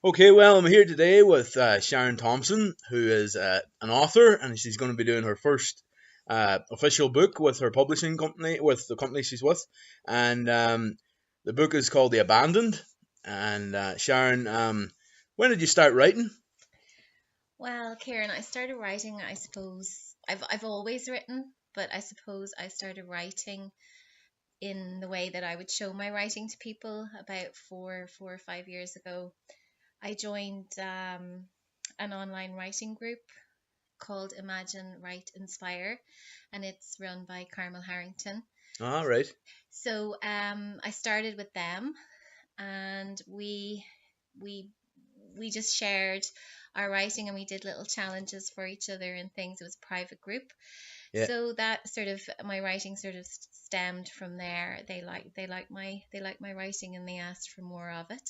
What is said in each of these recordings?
Okay, well, I'm here today with Sharon Thompson, who is an author, and she's going to be doing her first official book with her publishing company, with the company she's with. And the book is called The Abandoned. And Sharon, when did you start writing? Well, Kieran, I started writing, I suppose I've always written, but I suppose I started writing in the way that I would show my writing to people about four or 5 years ago. I joined an online writing group called Imagine, Write, Inspire, and it's run by Carmel Harrington. All right. So I started with them, and we we just shared our writing, and we did little challenges for each other and things. It was a private group. Yeah, So that sort of my writing sort of stemmed from there. They like my writing, and they asked for more of it.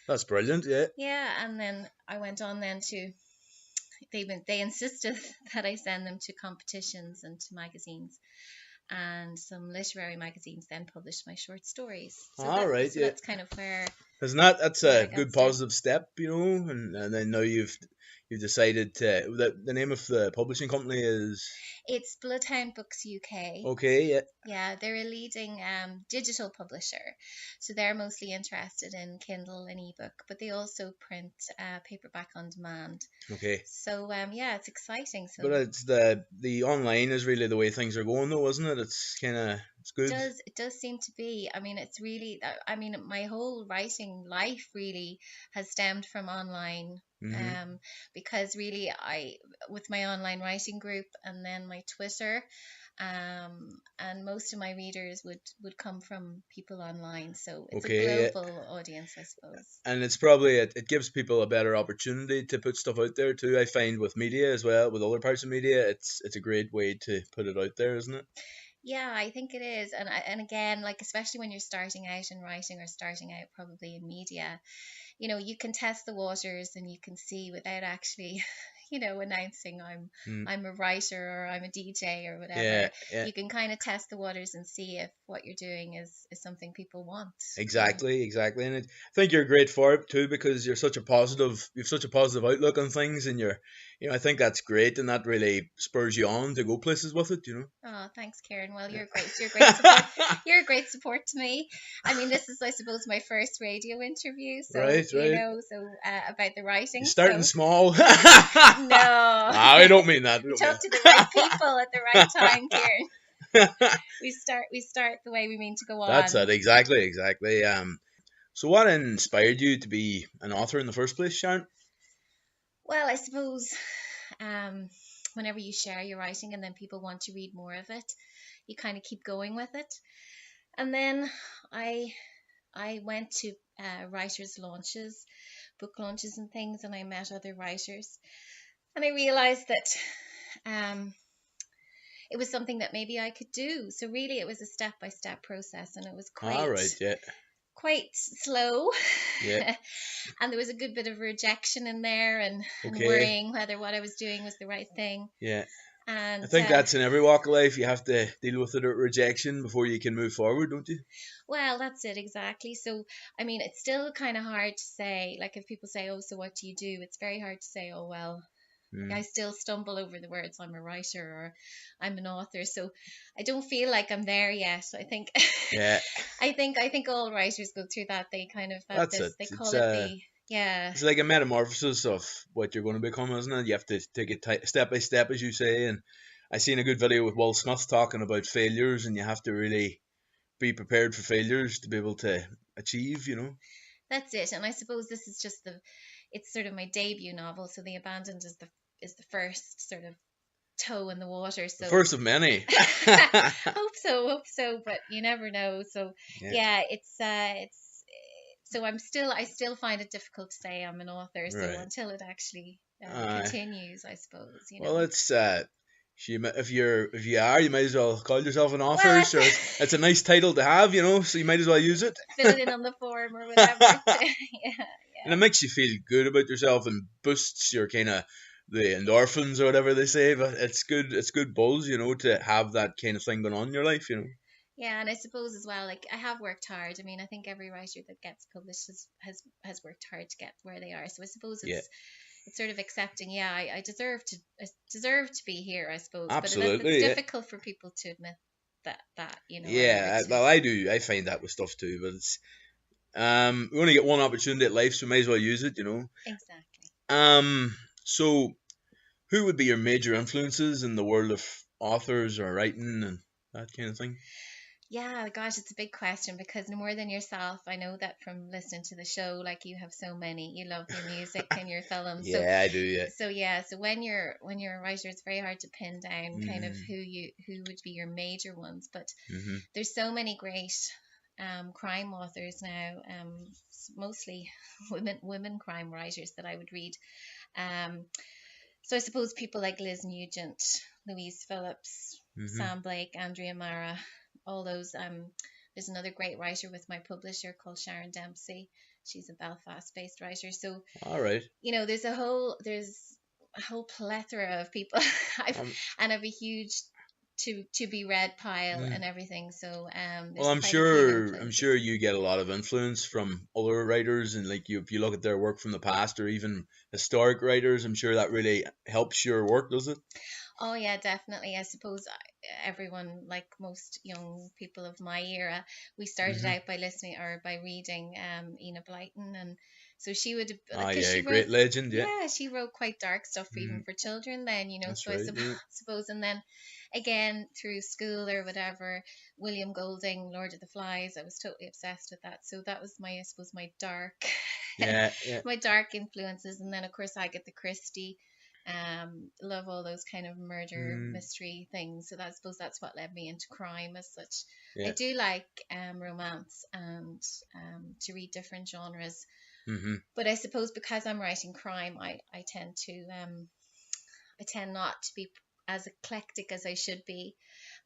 that's brilliant. Yeah. Yeah, and then I went on then to they insisted that I send them to competitions and to magazines, and some literary magazines then published my short stories. All right. So Yeah. that's kind of Isn't that's where I a got good started. positive step, and then now you've decided to the name of the publishing company is It's Bloodhound Books UK. okay. Yeah. Yeah, they're a leading digital publisher. So they're mostly interested in Kindle and ebook, but they also print paperback on demand. Okay. So yeah, it's exciting. But So it's the online is really the way things are going, though, isn't it? It's kind of it's good. it does seem to be. I mean, it's really, I mean, my whole writing life really has stemmed from online. Mhm. Because really, with my online writing group and then my Twitter, and most of my readers would come from people online. So it's a Okay. Yeah. global audience, I suppose. And it's probably it gives people a better opportunity to put stuff out there too. I find with media as well, with other parts of media, it's a great way to put it out there, isn't it? Yeah, I think it is. And again, like especially when you're starting out in writing or starting out probably in media, you can test the waters and you can see without actually announcing Mm. I'm a writer or I'm a DJ or whatever. Yeah. Yeah. You can kind of test the waters and see if what you're doing is something people want. Exactly, exactly, and I think you're great for it too because you've such a positive outlook on things, and I think that's great, and that really spurs you on to go places with it, Oh, thanks, Karen. Well, you're great. You're great support. Yeah. You're a great support to me. I mean, this is, I suppose, my first radio interview. So, Right, right. about the You're writing. starting So, small. no, I don't mean that. I you don't talk mean to the right people at the right time, Karen. that. We start the way we mean to go That's on. it. Exactly, exactly. So what inspired you to be an author in the first place, Sharon? Well, I suppose, um, whenever you share your writing and then people want to read more of it, you kind of keep going with it. And then I I went to writers' launches, book launches, and things, and I met other writers, and I realized that um, it was something that maybe I could do. So really, it was a step by step process, and it was All right. Yeah. quite slow. Yeah. And there was a good bit of rejection in there, and Okay. worrying whether what I was doing was the right thing. Yeah. I And think that's in every walk of life. You have to deal with the rejection before you can move forward, don't you? well, that's it exactly. So, I mean, it's still kind of hard to say. Like, if people say, "Oh, so what do you do?" It's very hard to say, "Oh, well." Mm. I still stumble over the words "I'm a writer" or "I'm an author," so I don't feel like I'm there yet. I think, Yeah. I think all writers go through that. They kind of have That's it. this. They call it the yeah. It's like a metamorphosis of what you're going to become, isn't it? You have to take it step by step, as you say. And I seen a good video with Will Smith talking about failures, and you have to really be prepared for failures to be able to achieve. That's it. And I suppose this is just it's sort of my debut novel. So The Abandoned is the first sort of toe in the water. The So first of many. hope so, but you never know. So Yeah. yeah, it's so I still find it difficult to say I'm an author. So Right. until it actually Aye. continues, I suppose, Well, it's if you are, you might as well call yourself an author. Well, So it's a nice title to have, so you might as well use it. fill it in on the form or whatever. Yeah, And it makes you feel good about yourself and boosts your kind of the endorphins or whatever they say. But it's good buzz, to have that kind of thing going on in your life. Yeah, and I suppose as well, like I have worked hard. I mean, I think every writer that gets published has worked hard to get where they are. So I suppose Yeah, it's sort of accepting. Yeah, I deserve to be here. I suppose, but it's absolutely. Yeah, difficult for people to admit that or yeah. to Well, I do. I find that with stuff too, but it's we only get one opportunity at life, so we may as well use it. exactly. Um, so who would be your major influences in the world of authors or writing and that kind of thing? Yeah, gosh, it's a big question because no more than yourself, I know that from listening to the show, like you have so many. You love your music and your films. So Yeah, I do. Yeah. so yeah, so when you're a writer, it's very hard to pin down kind of Mm, who would be your major ones. But mm-hmm. there's so many great crime authors now, mostly women crime writers that I would read. Um, so I suppose people like Liz Nugent, Louise Phillips, Mm-hmm. Sam Blake, Andrea Mara, all those. There's another great writer with my publisher called Sharon Dempsey. She's a Belfast-based writer. So All right. there's a whole plethora of people. I've Um, and I've a huge to be read pile mm. and everything. So Well, there's I'm quite a few sure I'm influences. sure you get a lot of influence from other writers, and like if you look at their work from the past or even historic writers, I'm sure that really helps your work, does it? Oh yeah, definitely. I suppose everyone, like most young people of my era, we started Mm-hmm. out by listening or by reading Enid Blyton, and so she would, Ah, because yeah, she wrote, great legend. Yeah. yeah, she wrote quite dark stuff even Mm, for children then, that's So I right. Yeah. suppose, and then again through school or whatever, William Golding, Lord of the Flies, I was totally obsessed with that. So that was I suppose, my dark, Yeah. Yeah. my dark influences, and then of course I get the Christie. Love all those kind of murder Mm, mystery things. So I suppose that's what led me into crime as such. I yeah. do like romance and to read different genres, Mm-hmm. but I suppose because I'm writing crime, I tend to I tend not to be as eclectic as I should be.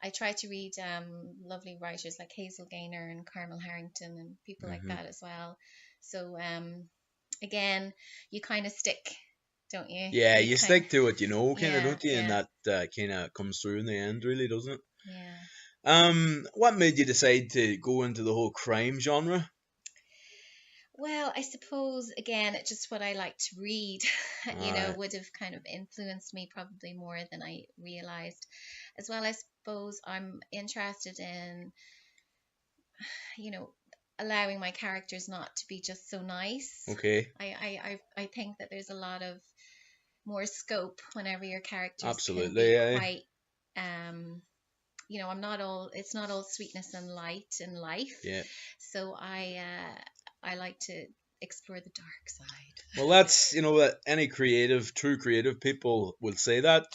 I try to read lovely writers like Hazel Gaynor and Carmel Harrington and people like Mm-hmm. that as well. So again, you kind of stick, don't you? Yeah, You you kind of stick to it, kind of, yeah, don't you? And yeah, that kind of comes through in the end, really, doesn't it? yeah. What made you decide to go into the whole crime genre? Well, I suppose again, it's just what I like to read, All right. would have kind of influenced me probably more than I realized. As well, I suppose I'm interested in, you know, allowing my characters not to be just so nice. Okay. I think that there's a lot of more scope whenever your characters can Absolutely. be Yeah. quite um I'm not all it's not all sweetness and light in life. Yeah. So I like to explore the dark side. Well, that's that any true creative people will say that.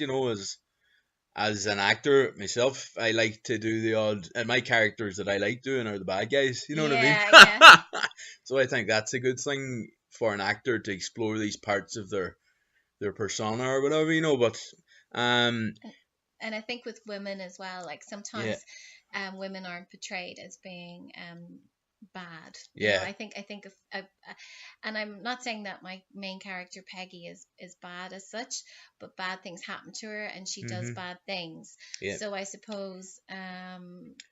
As an actor myself, I like to do the odd, and my characters that I like doing are the bad guys. You know what I mean? Yeah, yeah. So I think that's a good thing for an actor to explore these parts of their persona or whatever. But um, And I think with women as well, like yeah, sometimes women aren't portrayed as being bad. yeah, I think and I'm not saying that my main character Peggy is bad as such, but bad things happen to her and she does hmm, bad things. yeah. So I suppose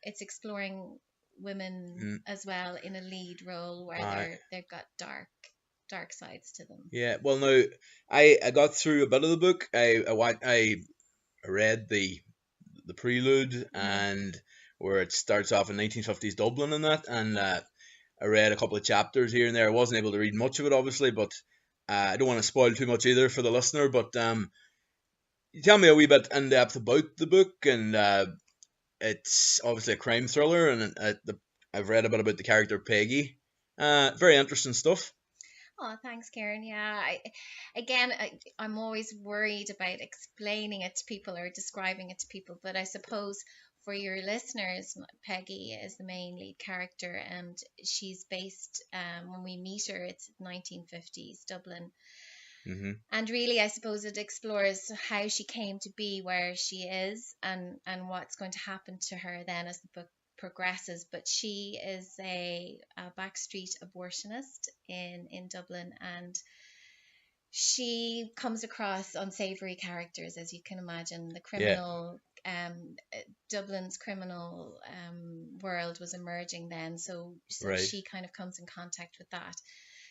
it's exploring women Mm. as well in a lead role where Uh, they've got dark sides to them. yeah. Well, now I got through a bit of the book. I read the prelude Hmm. and where it starts off in 1950s Dublin and that, and I read a couple of chapters here and there. I wasn't able to read much of it, obviously, but I don't want to spoil too much either for the listener. But you tell me a wee bit in depth about the book, and it's obviously a crime thriller, and I've read a bit about the character Peggy. Very interesting stuff. Oh, thanks, Karen. Yeah, I'm always worried about explaining it to people or describing it to people, but I suppose for your listeners, Peggy is the main lead character, and she's based. When we meet her, it's 1950s Dublin, Hmm. and really, I suppose it explores how she came to be where she is, and what's going to happen to her then as the book progresses. But she is a backstreet abortionist in Dublin, and she comes across unsavory characters, as you can imagine. The Yeah. criminal Dublin's criminal world was emerging then, so Right. she kind of comes in contact with that.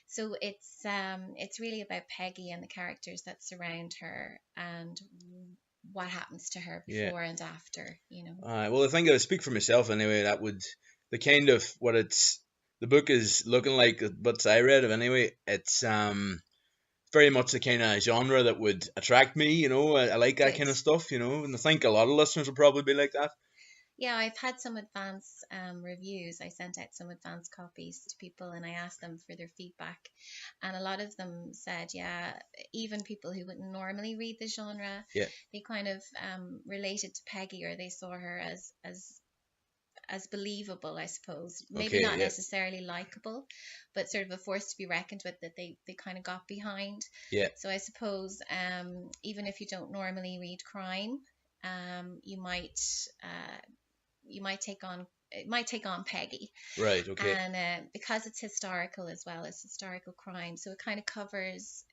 So it's really about Peggy and the characters that surround her and what happens to her Yeah. before and after, you know. Well, I think I speak for myself anyway. That would the kind of what the book is looking like. The bits I read of anyway, it's very much the kind of genre that would attract me. You know, I like that Good. kind of stuff. You know, and I think a lot of listeners will probably be like that. Yeah, I've had some advance reviews. I sent out some advance copies to people and I asked them for their feedback. And a lot of them said, yeah, even people who wouldn't normally read the genre, Yeah. they kind of related to Peggy, or they saw her as believable, I suppose. Maybe Okay, not yeah. necessarily likable, but sort of a force to be reckoned with that they kind of got behind. Yeah. So I suppose even if you don't normally read crime, you might take on Peggy. Right. Okay. And because it's historical as well, it's historical crime, so it kind of covers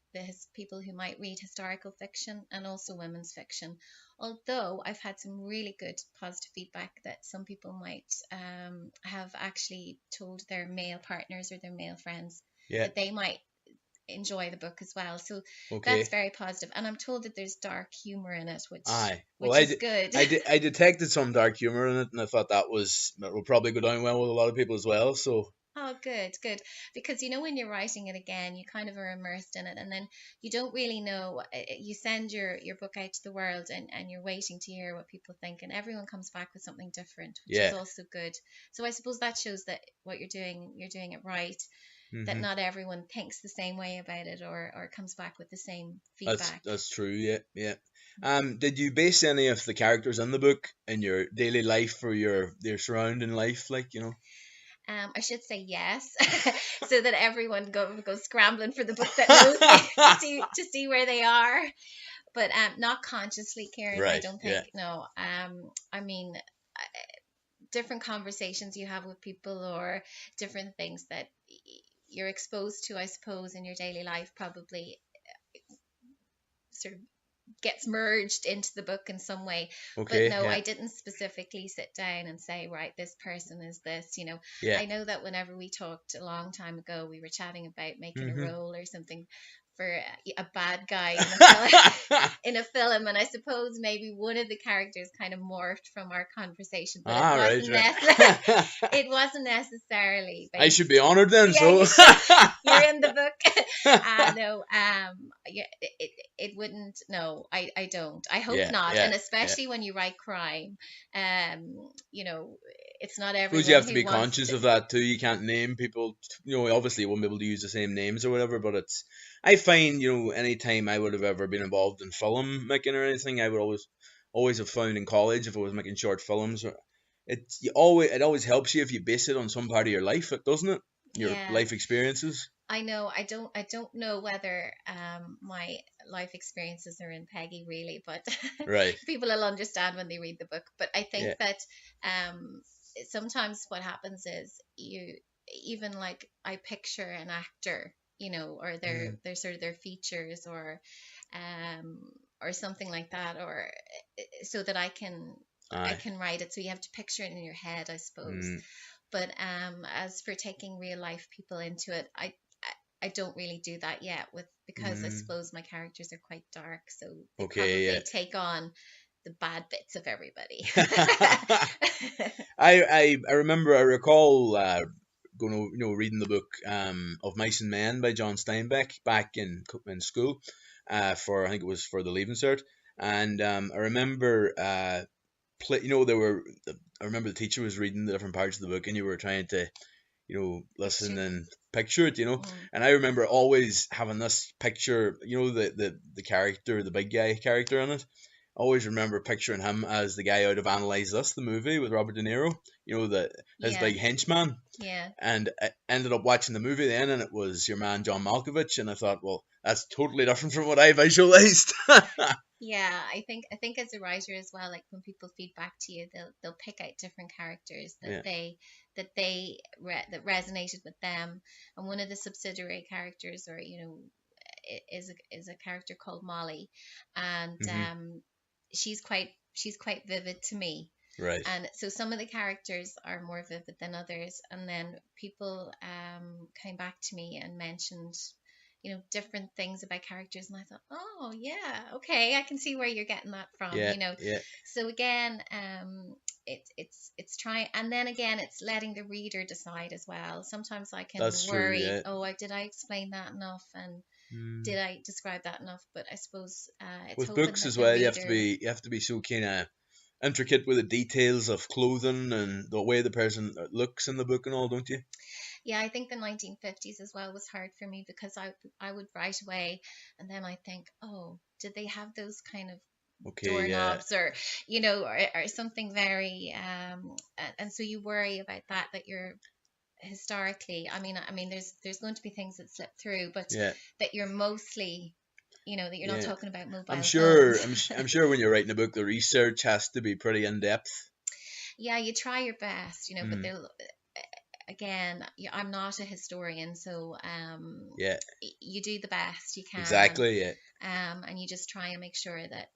people who might read historical fiction and also women's fiction. Although I've had some really good positive feedback that some people might have actually told their male partners or their male friends Yeah. that they might enjoy the book as well. So Okay. that's very positive. And I'm told that there's dark humor in it, which Aye. Well, is good. I detected some dark humor in it, and I thought that will probably go down well with a lot of people as well. So Oh, good. Because when you're writing it again, you kind of are immersed in it, and then you don't really know. You send your book out to the world, and you're waiting to hear what people think, and everyone comes back with something different, which Yeah. is also good. So I suppose that shows that what you're doing it right. That Mhm. not everyone thinks the same way about it, or comes back with the same feedback. That's true. Yeah. Yeah. Did you base any of the characters in the book in your daily life or your surrounding life, like you know? I should say yes, so that everyone goes scrambling for the book that knows me to see where they are. But not consciously, Kieran. I Right. don't Yeah. think. No. I mean, different conversations you have with people, or different things that you're exposed to, I suppose, in your daily life, probably sort of gets merged into the book in some way. But Okay. no, Yeah. I didn't specifically sit down and say, right, this person is this. Yeah. I know that whenever we talked a long time ago, we were chatting about making Mhm. a role or something for a bad guy in a film, and I suppose maybe one of the characters kind of morphed from our conversation, but right. it wasn't necessarily I based. should be honored then. Yeah, So you're in the book. No, yeah, it wouldn't. No, I don't. I hope Yeah. not. Yeah. And especially when you write crime, it's not I everyone suppose you have to who be wants conscious to. of that too. You can't name people. Obviously, you won't be able to use the same names or whatever. But I find, any time I would have ever been involved in film making or anything, I would always have found in college if I was making short films. It always helps you if you base it on some part of your life, doesn't it? Your Yeah. life experiences. I know. I don't know whether my life experiences are in Peggy really, but Right. people will understand when they read the book. But I think Yeah. that sometimes what happens is even like I picture an actor, or their sort of their features, or something like that, or so that I can write it. So you have to picture it in your head, I suppose. But as for taking real life people into it, I don't really do that yet because I suppose my characters are quite dark, so they probably take on the bad bits of everybody. I recall going reading the book of Mice and Men by John Steinbeck back in school for I think it was for the Leaving Cert, and I remember I remember the teacher was reading the different parts of the book and you were trying to listen and picture it, and I remember always having this picture, the character, the big guy character in it. Always remember picturing him as the guy out of Analyze This, the movie with Robert De Niro, his big henchman. Yeah. And I ended up watching the movie then, and it was your man John Malkovich, and I thought, well, that's totally different from what I visualized. Yeah, I think as a writer as well, like when people feed back to you, they'll pick out different characters that that resonated with them, and one of the subsidiary characters, or is a character called Molly, and she's she's quite vivid to me. Right. And so some of the characters are more vivid than others. And then people came back to me and mentioned, different things about characters. And I thought, oh, yeah, okay, I can see where you're getting that from, Yeah. Yeah. So again, it's trying. And then again, it's letting the reader decide as well. Sometimes I can That's true. worry, Yeah. did I explain that enough? And did I describe that enough? But I suppose it's With hoping books that as the well, reader... you have to be so kind of intricate with the details of clothing and the way the person looks in the book and all, don't you? Yeah, I think the 1950s as well was hard for me because I would write away and then I think, oh, did they have those kind of Okay. Yeah. doorknobs or or something very and so you worry about that you're historically, I mean there's going to be things that slip through, but Yeah. that you're mostly, that you're not Yeah. talking about mobile I'm sure. phones. I'm sure when you're writing a book, the research has to be pretty in depth. Yeah, you try your best, but Mm. they'll again, I'm not a historian, so Yeah. you do the best you can, Exactly. Yeah. and you just try and make sure that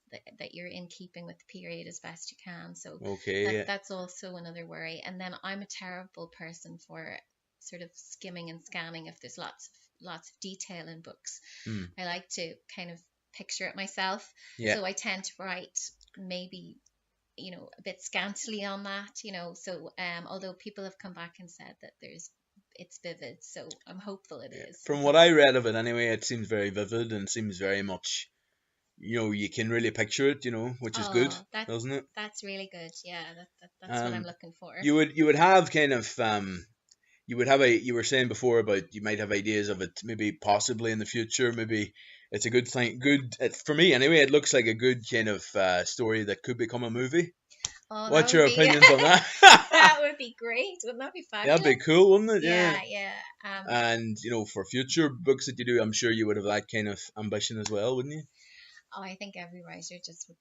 you're in keeping with the period as best you can. So Okay. Yeah. that's also another worry. And then I'm a terrible person for sort of skimming and scanning if there's lots of detail in books. Mm. I like to kind of picture it myself. Yeah. So I tend to write maybe a bit scantily on that, so although people have come back and said that it's vivid, so I'm hopeful it is. From what I read of it anyway, it seems very vivid and seems very much, you can really picture it, which is good, doesn't it? That's really good. Yeah, that's what I'm looking for. You would have kind of you were saying before about you might have ideas of it maybe possibly in the future. Maybe it's a good thing. For me anyway, it looks like a good kind of story that could become a movie. Oh, What's your opinions on that? That would be great. Wouldn't that be fabulous? That'd be cool, wouldn't it? Yeah, Yeah. yeah. And for future books that you do, I'm sure you would have that kind of ambition as well, wouldn't you? Oh, I think every writer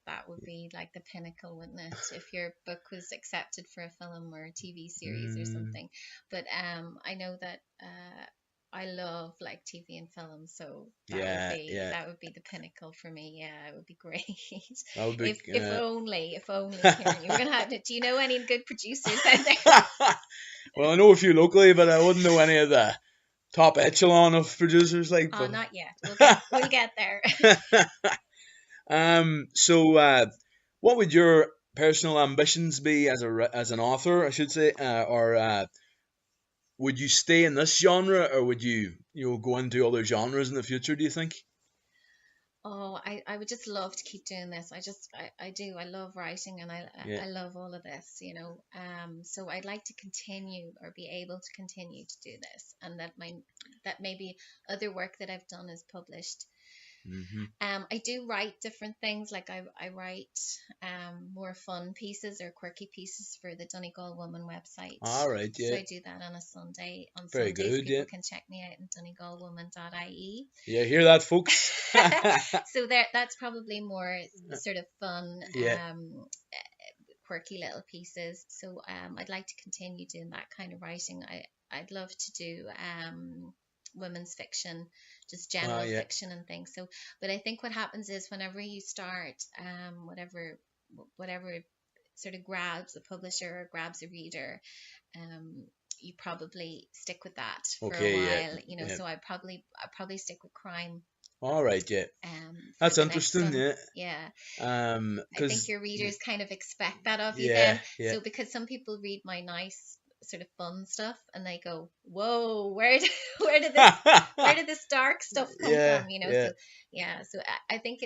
that would be like the pinnacle, wouldn't it? If your book was accepted for a film or a TV series or something. But I know that I love like TV and film, so that would be the pinnacle for me. Yeah, it would be great. That would be, if only, Kieran, you were gonna have to. Do you know any good producers out there? Well, I know a few locally, but I wouldn't know any of the top echelon of producers like. Oh, but... not yet. We'll get there. So, what would your personal ambitions be as an author, I should say, or would you stay in this genre, or would you go into other genres in the future? Do you think? Oh, I would just love to keep doing this. I do. I love writing and I love all of this, so I'd like to continue or be able to continue to do this, and that maybe other work that I've done is published. Mm-hmm. I do write different things, like I write more fun pieces or quirky pieces for the Donegal Woman website. All right, yeah. So I do that on a Sunday. On Very Sundays, good, people can check me out on donegalwoman.ie. Yeah, hear that, folks? So that's probably more sort of fun, quirky little pieces. So I'd like to continue doing that kind of writing. I'd love to do women's fiction, just general fiction and things. So, but I think what happens is whenever you start whatever sort of grabs a publisher or grabs a reader, you probably stick with that for a while, so I probably stick with crime. All right, yeah. That's interesting, yeah. I think your readers kind of expect that of you then. So because some people read my nice sort of fun stuff and they go, whoa, where did this dark stuff come from, so I think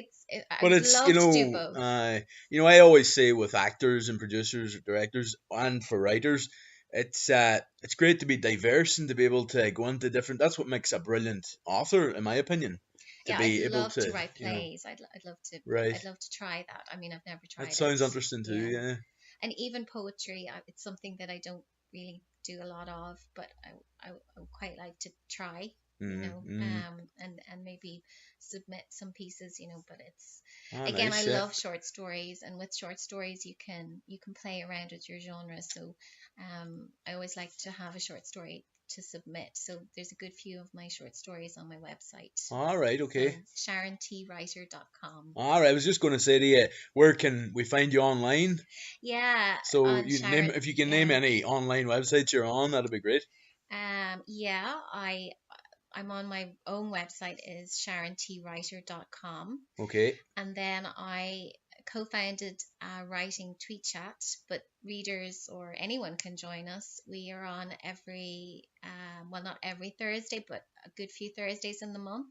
I love to do both. I always say with actors and producers or directors and for writers, it's great to be diverse and to be able to go into different. That's what makes a brilliant author, in my opinion. I'd love to write plays. I'd love to try that. I mean, I've never tried. That sounds interesting too. Yeah. And even poetry, it's something that I don't really do a lot of, but I would quite like to try, and maybe submit some pieces, but it's again, nice, I love short stories, and with short stories you can play around with your genre. So I always like to have a short story to submit. So there's a good few of my short stories on my website. All right, okay. So, SharonTWriter.com. All right, I was just going to say to you, where can we find you online? Yeah, So on you name, Sharon. if you can name Yeah. any online websites you're on, that'd be great. Yeah, I'm on my own website is SharonTWriter.com. Okay. And then I co-founded a writing tweet chat, but readers or anyone can join us. We are on every, well, not every Thursday, but a good few Thursdays in the month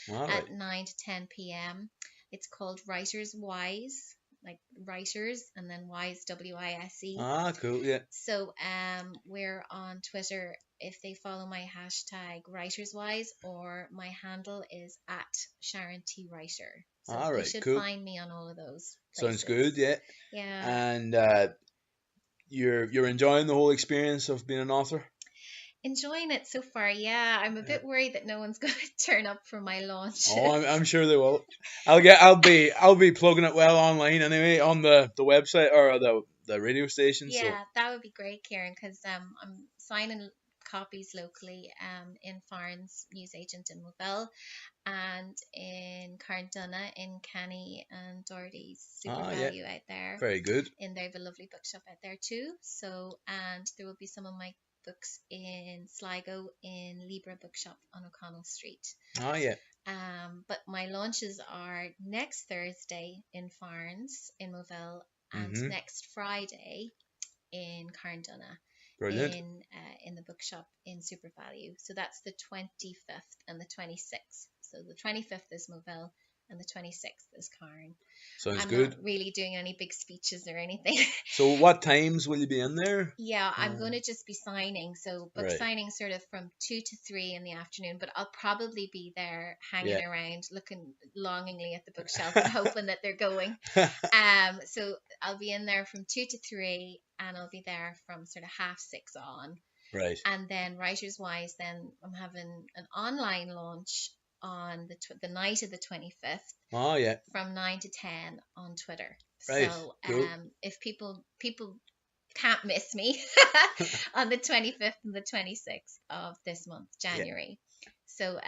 All at right. 9 to 10 p.m. It's called Writers Wise, like writers, and then wise, WISE. Ah, cool. Yeah. So we're on Twitter. If they follow my hashtag WritersWise, or my handle is at Sharon T Writer. So All they right. should Cool. find me on all of those Sounds places. good. Yeah. Yeah. And you're enjoying the whole experience of being an author? Enjoying it so far, yeah. I'm a bit worried that no one's going to turn up for my launch. Oh, I'm sure they will. I'll be plugging it well online anyway on the website or the radio station. So Yeah, that would be great, Kieran, because I'm signing copies locally in Farn's newsagent in Moville, and in Carndonagh, in Kenny and Doherty's Super Value out there. very good. And they have a lovely bookshop out there too. So, and there will be some of my books in Sligo in Libra Bookshop on O'Connell Street. Oh yeah. But my launches are next Thursday in Farns in Moville, and next Friday in Carndonagh. Brilliant. In the bookshop in Super Value. So that's the 25th and the 26th. So the 25th is Moville and the 26th is Cairn. Sounds I'm good. not really doing any big speeches or anything. So what times will you be in there? Yeah, I'm going to just be signing. So book signing sort of from 2 to 3 in the afternoon, but I'll probably be there hanging around, looking longingly at the bookshelf and hoping that they're going. So I'll be in there from 2 to 3, and I'll be there from sort of 6:30 on. Right. And then Writers Wise, then I'm having an online launch on the night of the 25th. Oh yeah. From 9 to 10 on Twitter. Right. So cool. if people can't miss me on the 25th and the 26th of this month, January. So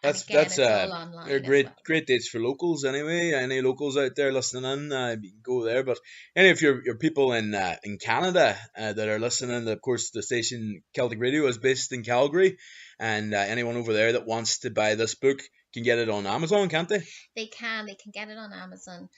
that's it's all online. They're great dates for locals anyway. Any locals out there listening in, you can go there. But any of your people in Canada that are listening, of course, the station Celtic Radio is based in Calgary, and anyone over there that wants to buy this book can get it on Amazon, can't they? They can get it on Amazon.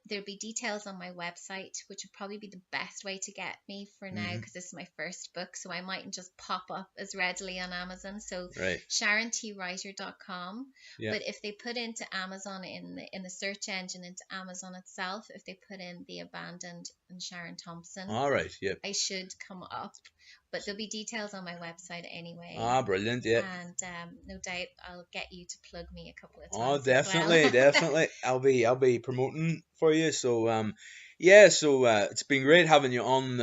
There'll be details on my website, which would probably be the best way to get me for now, because this is my first book, so I mightn't just pop up as readily on Amazon. So SharonTWriter.com. But if they put into Amazon in the search engine, into Amazon itself, if they put in The Abandoned and Sharon Thompson, all right, I should come up. But there'll be details on my website anyway. Brilliant, yeah. And no doubt I'll get you to plug me a couple of times. Oh, definitely, definitely. I'll be promoting for you. So it's been great having you on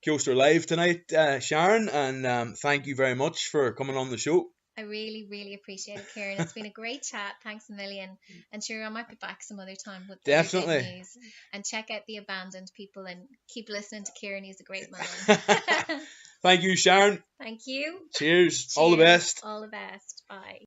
Kyoster Live tonight, Sharon, and thank you very much for coming on the show. I really, really appreciate it, Kieran. It's been a great chat. Thanks a million. And sure, I might be back some other time with definitely good news. And check out The Abandoned, people, and keep listening to Kieran. He's a great man. Thank you, Sharon. Thank you. Cheers. All the best. All the best. Bye.